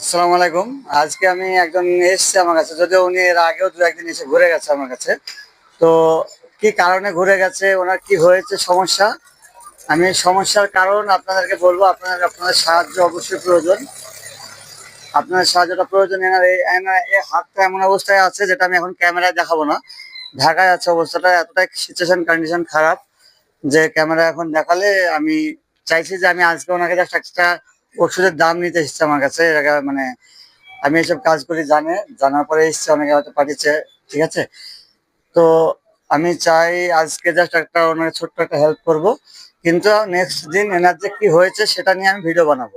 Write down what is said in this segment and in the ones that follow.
আসসালামু আলাইকুম। আজকে আমি একজন এসছে আমার কাছে, যদিও উনি এর আগেও দু একদিন এসে ঘুরে গেছে আমার কাছে। তো কি কারণে ঘুরে গেছে, ওনার কি হয়েছে সমস্যা, আমি সমস্যার কারণ আপনাদেরকে বলবো। আপনাদের সাহায্য অবশ্যই প্রয়োজন। আপনার সাহায্যটা প্রয়োজন। এই হাতটা এমন অবস্থায় আছে যেটা আমি এখন ক্যামেরায় দেখাবো না, ঢাকায় আছে অবস্থাটা। এতটাই সিচুয়েশন কন্ডিশন খারাপ যে ক্যামেরা এখন দেখালে আমি চাইছি যে আমি আজকে ওনাকে জাস্ট একটা ওষুধের দাম নিতে এসেছি আমার কাছে। এর আগে মানে আমি এসব কাজ করি জানার পরে এসছে, অনেকে হয়তো পাঠিয়েছে, ঠিক আছে। তো আমি চাই আজকে জাস্ট একটা ওনার ছোট্ট একটা হেল্প করব, কিন্তু নেক্সট দিন এনার যে কি হয়েছে সেটা নিয়ে আমি ভিডিও বানাবো।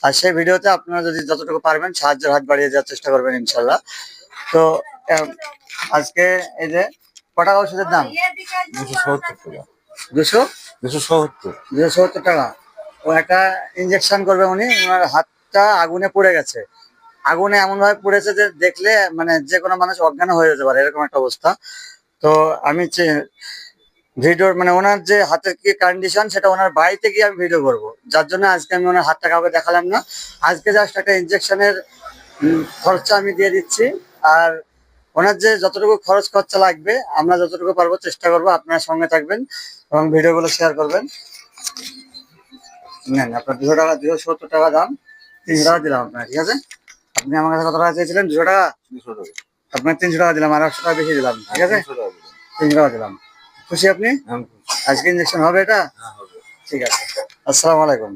আর সেই ভিডিওতে আপনারা যদি যতটুকু পারবেন সাহায্যের হাত বাড়িয়ে দেওয়ার চেষ্টা করবেন ইনশাল্লাহ। তো আহ, আজকে এই যে কটা ওষুধের দাম? 270 টাকা। দুশো 270। 270 টাকা। ও একটা ইঞ্জেকশন করবে উনি, ওনার হাতটা আগুনে পড়ে গেছে। আগুনে এমন ভাবে পড়েছে যে দেখলে মানে যে কোনো মানুষ অজ্ঞান হয়ে যেতে পারে, এরকম একটা অবস্থা। তো আমি ভিডিওর মানে ওনার যে হাতের কি কন্ডিশন সেটা ওনার বাড়িতে গিয়ে আমি ভিডিও করব, যার জন্য আজকে আমি ওনার হাতটা কাউকে দেখালাম না। আজকে জাস্ট একটা ইঞ্জেকশনের খরচা আমি দিয়ে দিচ্ছি। আর ওনার যে যতটুকু খরচ খরচা লাগবে আমরা যতটুকু পারবো চেষ্টা করবো। আপনার সঙ্গে থাকবেন এবং ভিডিওগুলো শেয়ার করবেন। নেন আপনার 200 টাকা, 270 টাকা দাম। 300 টাকা দিলাম আপনার, ঠিক আছে। আপনি আমার কাছে কত টাকা চেয়েছিলেন? 200 টাকা। 200 টাকা। আপনার 300 টাকা দিলাম, আর 100 টাকা বেশি দিলাম, ঠিক আছে। 300 টাকা দিবেন। 300 টাকা দিলাম। খুশি আপনি? হ্যাঁ, আজকে ইঞ্জেকশন হবে এটা? হ্যাঁ হবে। ঠিক আছে। আসসালামু আলাইকুম।